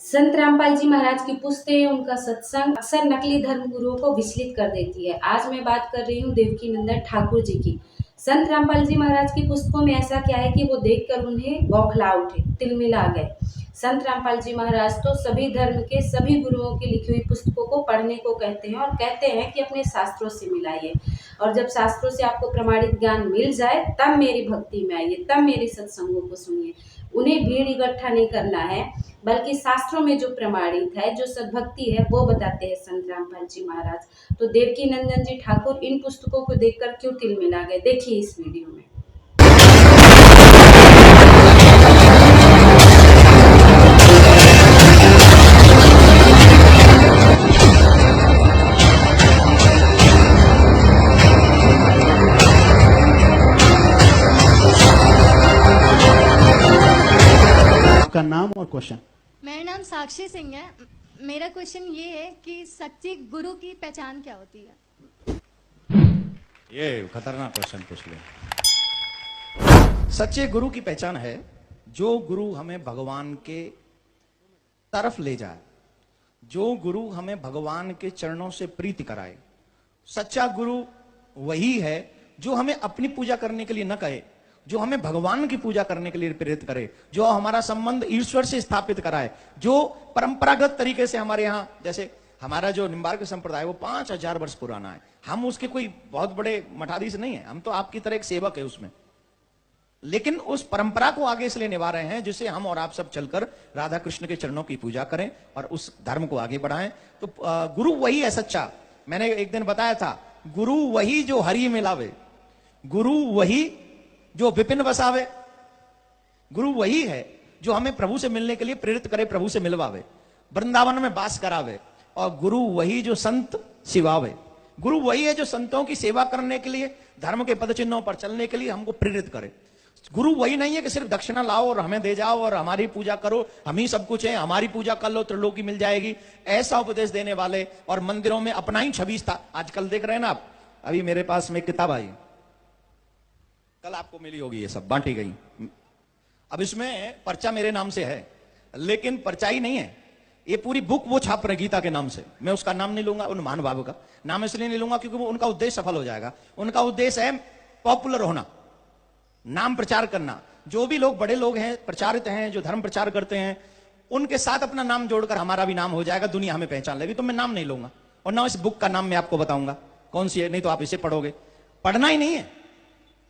संत रामपाल जी महाराज की पुस्तें, उनका सत्संग अक्सर नकली धर्म गुरुओं को विचलित कर देती है। आज मैं बात कर रही हूँ देवकी नंदन ठाकुर जी की। संत रामपाल जी महाराज की पुस्तकों में ऐसा क्या है कि वो देखकर उन्हें बौखला उठे, तिलमिला गए। संत रामपाल जी महाराज तो सभी धर्म के सभी गुरुओं की लिखी हुई पुस्तकों को पढ़ने को कहते हैं और कहते हैं कि अपने शास्त्रों से मिलाइए, और जब शास्त्रों से आपको प्रमाणित ज्ञान मिल जाए तब मेरी भक्ति में आइए, तब मेरे सत्संगों को सुनिए। उन्हें भीड़ इकट्ठा नहीं करना है, बल्कि शास्त्रों में जो प्रमाणित है, जो सद्भक्ति है, वो बताते हैं संत रामपाल जी महाराज। तो देवकी नंदन जी ठाकुर इन पुस्तकों को देखकर क्यों तिलमिला गए, देखिए इस वीडियो में। आपका नाम और क्वेश्चन। मेरा नाम साक्षी सिंह है। मेरा क्वेश्चन ये है कि सच्चे गुरु की पहचान क्या होती है? ये खतरनाक क्वेश्चन पूछ लिया। सच्चे गुरु की पहचान है जो गुरु हमें भगवान के तरफ ले जाए, जो गुरु हमें भगवान के चरणों से प्रीति कराए। सच्चा गुरु वही है जो हमें अपनी पूजा करने के लिए न कहे, जो हमें भगवान की पूजा करने के लिए प्रेरित करे, जो हमारा संबंध ईश्वर से स्थापित कराए, जो परंपरागत तरीके से हमारे यहाँ, जैसे हमारा जो निम्बार्क संप्रदाय वो 5000 वर्ष पुराना है। हम उसके कोई बहुत बड़े मठाधीश नहीं है, हम तो आपकी तरह एक सेवक है उसमें, लेकिन उस परंपरा को आगे इसलिए निभा रहे हैं जिससे हम और आप सब चलकर राधा कृष्ण के चरणों की पूजा करें और उस धर्म को आगे बढ़ाएं। तो गुरु वही है सच्चा। मैंने एक दिन बताया था, गुरु वही जो हरि मिलावे, गुरु वही जो विपिन बसावे, गुरु वही है जो हमें प्रभु से मिलने के लिए प्रेरित करे, प्रभु से मिलवावे, वृंदावन में वास करावे, और गुरु वही जो संत सिवावे। गुरु वही है जो संतों की सेवा करने के लिए, धर्म के पद चिन्हों पर चलने के लिए हमको प्रेरित करे। गुरु वही नहीं है कि सिर्फ दक्षिणा लाओ और हमें दे जाओ और हमारी पूजा करो, हम ही सब कुछ है, हमारी पूजा कर लो त्रिलोकी मिल जाएगी, ऐसा उपदेश देने वाले और मंदिरों में अपना ही छवि था। आजकल देख रहे हैं ना आप, अभी मेरे पास में किताब आई, कल आपको मिली होगी, ये सब बांटी गई। अब इसमें पर्चा मेरे नाम से है, लेकिन पर्चा ही नहीं है, ये पूरी बुक वो छाप रहे गीता के नाम से। मैं उसका नाम नहीं लूंगा, उन महानुभावों का नाम इसलिए नहीं लूंगा क्योंकि वो उनका उद्देश्य सफल हो जाएगा। उनका उद्देश्य है पॉपुलर होना, नाम प्रचार करना। जो भी लोग बड़े लोग हैं, प्रचारित हैं, जो धर्म प्रचार करते हैं, उनके साथ अपना नाम जोड़कर हमारा भी नाम हो जाएगा, दुनिया हमें पहचान लेगी। तो मैं नाम नहीं लूंगा और ना इस बुक का नाम मैं आपको बताऊंगा कौन सी है, नहीं तो आप इसे पढ़ोगे। पढ़ना ही नहीं है,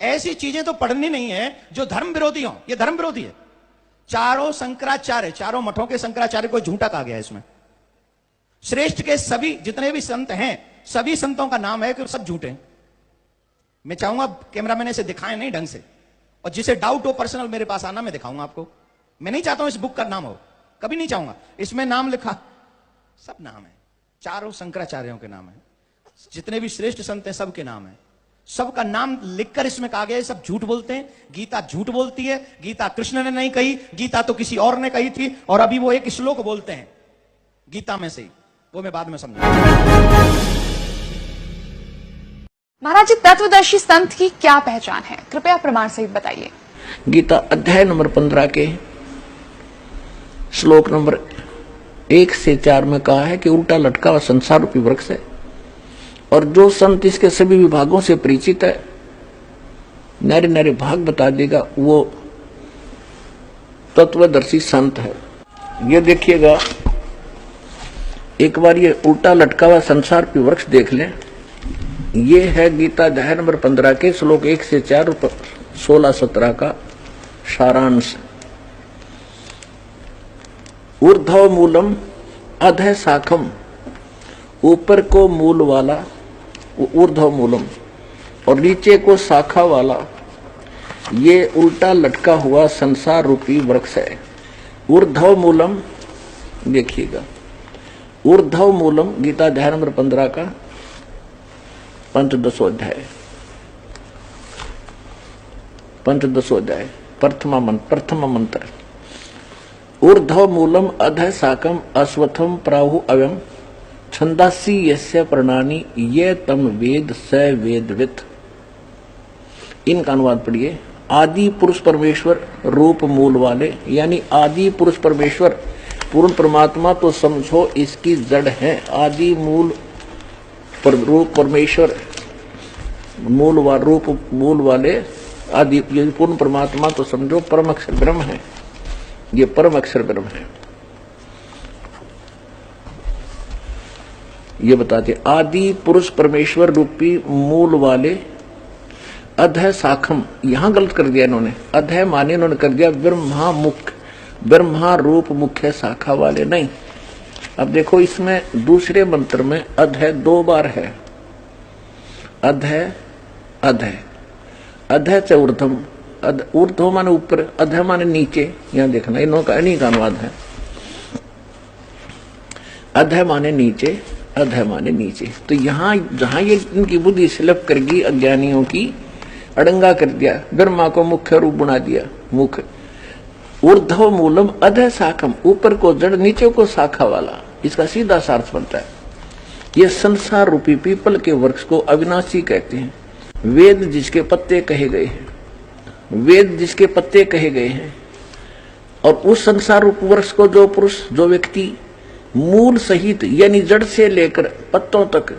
ऐसी चीजें तो पढ़नी नहीं है जो धर्म विरोधी हो। ये धर्म विरोधी है। चारों शंकराचार्य, चारों मठों के शंकराचार्य को झूठा कहा गया है इसमें। श्रेष्ठ के सभी जितने भी संत हैं, सभी संतों का नाम है कि सब झूठे हैं। मैं चाहूंगा कैमरामैन से दिखाएं नहीं ढंग से, और जिसे डाउट हो पर्सनल मेरे पास आना, मैं दिखाऊंगा आपको। मैं नहीं चाहता हूं इस बुक का नाम हो, कभी नहीं चाहूंगा। इसमें नाम लिखा, सब नाम है, चारों शंकराचार्यों के नाम है, जितने भी श्रेष्ठ संत हैं सबके नाम है, सबका नाम लिखकर इसमें कहा गया है। सब झूठ बोलते हैं, गीता झूठ बोलती है। गीता कृष्ण ने नहीं कही, गीता तो किसी और ने कही थी, और अभी वो एक श्लोक बोलते हैं गीता में से ही, वो मैं बाद में समझूंगा। महाराज जी, तत्वदर्शी संत की क्या पहचान है, कृपया प्रमाण सहित बताइए। गीता अध्याय नंबर 15 के श्लोक नंबर 1 से 4 में कहा है कि उल्टा लटका हुआ संसार रूपी वृक्ष है, और जो संत इसके सभी विभागों से परिचित है, नारे नारे भाग बता देगा, वो तत्वदर्शी संत है। ये देखिएगा, एक बार ये उल्टा लटका हुआ संसार रूपी वृक्ष देख लें। ये है गीता अध्याय नंबर 15 के श्लोक 1 से 4 और 16-17 का सारांश। ऊर्ध्व मूलम अधः शाखम, ऊपर को मूल वाला ऊर्ध्व मूलम और नीचे को शाखा वाला, ये उल्टा लटका हुआ संसार रूपी वृक्ष है। ऊर्ध्व मूलम देखिएगा, ऊर्ध्व मूलम गीता अध्याय नंबर 15 का 15 अध्याय, प्रथम मंत्र। ऊर्ध्व मूलम अधः शाखम अश्वत्थम प्राहु अव्यम छंदासी यस्य प्रणानी ये तम वेद स वेदवित। इनका अनुवाद पढ़िए। आदि पुरुष परमेश्वर रूप मूल वाले, यानी आदि पुरुष परमेश्वर पूर्ण परमात्मा तो समझो इसकी जड़ है, आदि मूल रूप परमेश्वर, रूप मूल वाले आदि। ये पूर्ण परमात्मा तो समझो परम अक्षर ब्रह्म है, ये परम अक्षर ब्रह्म है। ये बताते आदि पुरुष परमेश्वर रूपी मूल वाले अधः शाखम, यहां गलत कर दिया इन्होंने, अधः माने इन्होंने कर दिया ब्रह्मा मुख्य, ब्रह्मा रूप मुख्य शाखा वाले नहीं। अब देखो इसमें दूसरे मंत्र में अधः 2 बार है, अधः अधः, अधः च ऊर्ध्वम, ऊर्ध्व माने ऊपर, अधः माने नीचे। यहां देखना इन्होंने इन्हीं का अनुवाद है, अधः माने नीचे, अधः माने नीचे। तो यहां जहां ये इनकी बुद्धि स्लिप कर गई, अज्ञानियों की अड़ंगा कर दिया, ब्रह्मा को मुख्य रूप बना दिया, मुख्य। ऊर्ध्व मूलम अधः शाखम, ऊपर को जड़ नीचे को शाखा वाला, इसका सीधा सार्थ बनता है। ये संसार रूपी पीपल के वृक्ष को अविनाशी कहते हैं। वेद जिसके पत्ते कहे गए हैं, वेद जिसके पत्ते कहे गए हैं, और उस संसार रूप वृक्ष को जो पुरुष, जो व्यक्ति मूल सहित यानी जड़ से लेकर पत्तों तक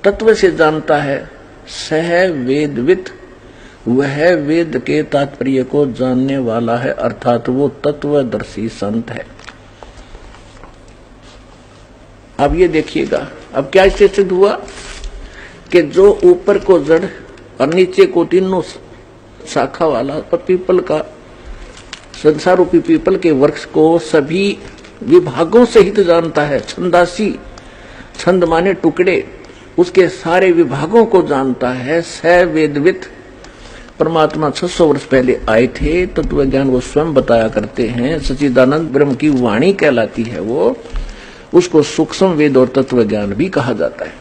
तत्व से जानता है, सह वेदवित, वह वेद के तात्पर्य को जानने वाला है, अर्थात वो तत्वदर्शी संत है। अब ये देखिएगा, अब क्या इससे सिद्ध हुआ कि जो ऊपर को जड़ और नीचे को तीनों शाखा वाला पीपल का, संसार रूपी पीपल के वृक्ष को सभी विभागों सहित जानता है, छंदासी, छंद माने टुकड़े, उसके सारे विभागों को जानता है। स वेदवित, परमात्मा 600 वर्ष पहले आए थे, तत्व ज्ञान वो स्वयं बताया करते हैं, सच्चिदानंद ब्रह्म की वाणी कहलाती है वो, उसको सूक्ष्म वेद और तत्व ज्ञान भी कहा जाता है।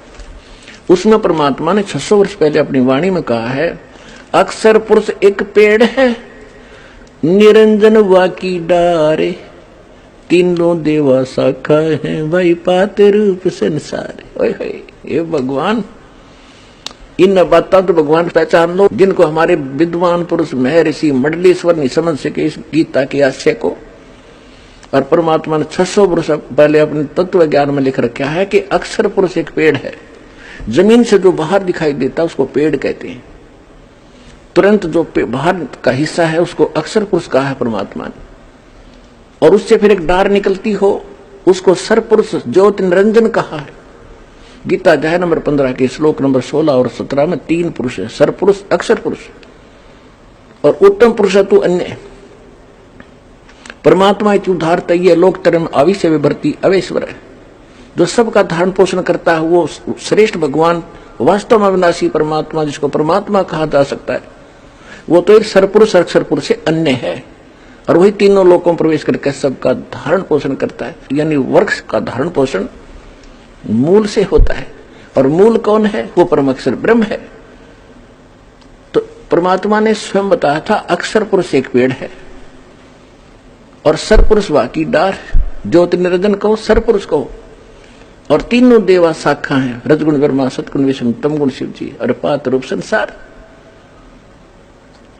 उसमें परमात्मा ने 600 वर्ष पहले अपनी वाणी में कहा है, अक्षर पुरुष एक पेड़ है, निरंजन वाकी डारे, तीनों देवा शाखा है, भाई पाते रूप संसार। ओए होए, ये भगवान, इन बातों तो भगवान पहचान लो जिनको हमारे विद्वान पुरुष महर्षि मंडलेश्वर नहीं समझ सके इस गीता के आशय को। और परमात्मा ने 600 वर्ष पहले अपने तत्व ज्ञान में लिख रखा है कि अक्षर पुरुष एक पेड़ है, जमीन से जो बाहर दिखाई देता है उसको पेड़ कहते हैं, तुरंत जो बाहर का हिस्सा है उसको अक्षर पुरुष कहा है परमात्मा ने। और उससे फिर एक डार निकलती हो उसको सर पुरुष ज्योति निरंजन कहा है। गीता अध्याय नंबर 15 के श्लोक नंबर 16 और 17 में 3 पुरुष है, सर पुरुष, अक्षर पुरुष और उत्तम पुरुष तू अन्य। परमात्मा उदारता ये लोक तरम आविश्य विभर्ती अवेश्वर है, जो सबका धारण पोषण करता है वो श्रेष्ठ भगवान, वास्तव में अविनाशी परमात्मा जिसको परमात्मा कहा जा सकता है, वो तो एक सरपुरुष अक्षर पुरुष से अन्य है। और वही तीनों लोकों में प्रवेश करके सबका धारण पोषण करता है। यानी वृक्ष का धारण पोषण मूल से होता है, और मूल कौन है? वो परम अक्षर ब्रह्म है। तो परमात्मा ने स्वयं बताया था अक्षर पुरुष एक पेड़ है और सरपुरुष वाकी डार, ज्योति निरंजन कहो, सरपुरुष कहो, और तीनों देवा शाखा हैं, रजगुण ब्रह्मा, सतगुण विष्णु, तमगुण शिव जी और पात रूप संसार।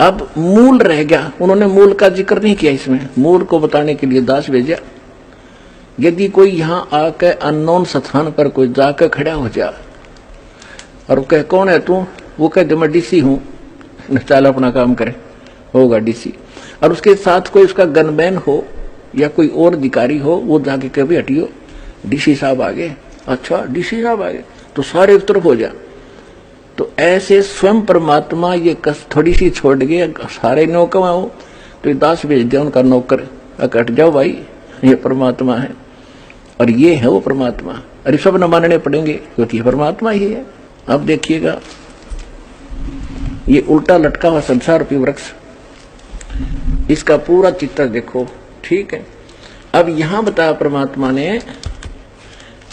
अब मूल रह गया, उन्होंने मूल का जिक्र नहीं किया इसमें। मूल को बताने के लिए दास भेजा। यदि कोई यहां आकर अननोन स्थान पर कोई जाकर खड़ा हो जा और कहे कौन है तू, वो कहते मैं डीसी हूं, चल अपना काम करे, होगा डीसी। और उसके साथ कोई उसका गनमैन हो या कोई और अधिकारी हो, वो जाके कभी हटियो डीसी साहब आ गए, अच्छा डीसी साहब आ गए, तो सारे एक तरफ हो जा। तो ऐसे स्वयं परमात्मा ये कस थोड़ी सी छोड़ गए, सारे नौकर हो तो ये दास भेज दिया उनका नौकर, हट जाओ भाई, ये परमात्मा है और ये है वो परमात्मा, अरे सब न मानने पड़ेंगे क्योंकि ये परमात्मा ही है। अब देखिएगा ये उल्टा लटका हुआ संसार रूपी वृक्ष, इसका पूरा चित्र देखो, ठीक है। अब यहां बताया परमात्मा ने,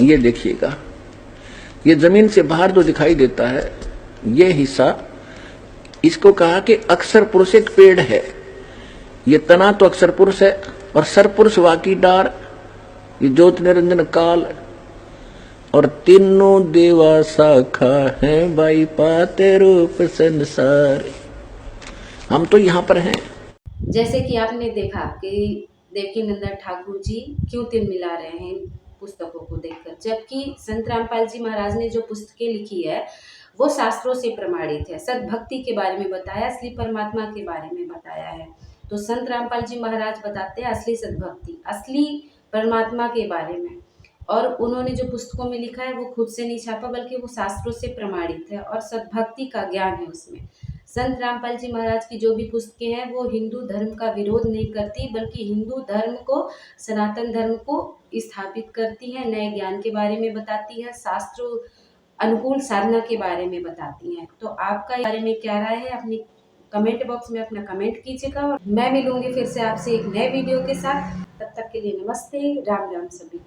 ये देखिएगा ये जमीन से बाहर जो दिखाई देता है ये हिस्सा, इसको कहा कि अक्षर पुरुष एक पेड़ है। ये तना तो अक्षर पुरुष है और सरपुरुष वाकी डार, ये ज्योति निरंजन काल, और तीनों देवा शाखा है, भाई पाते रूप संसार। हम तो यहां पर हैं। जैसे कि आपने देखा कि देवकीनंदन ठाकुर जी क्यों तिल मिला रहे हैं इन पुस्तकों को देखकर, जबकि संत रामपाल जी महाराज ने जो पुस्तकें लिखी है वो शास्त्रों से प्रमाणित है। सद्भक्ति के बारे में बताया, असली परमात्मा के बारे में बताया है। तो संत रामपाल जी महाराज बताते हैं असली सद्भक्ति, असली परमात्मा के बारे में। और उन्होंने जो पुस्तकों में लिखा है वो खुद से नहीं छापा, बल्कि वो शास्त्रों से प्रमाणित है और सद्भक्ति का ज्ञान है उसमें। संत रामपाल जी महाराज की जो भी पुस्तकें हैं वो हिंदू धर्म का विरोध नहीं करती, बल्कि हिंदू धर्म को, सनातन धर्म को स्थापित करती हैं, नए ज्ञान के बारे में बताती है, शास्त्र अनुकूल साधना के बारे में बताती हैं। तो आपका इस बारे में क्या राय है, अपनी कमेंट बॉक्स में अपना कमेंट कीजिएगा। और मैं मिलूंगी फिर से आपसे एक नए वीडियो के साथ। तब तक के लिए नमस्ते, राम राम सभी।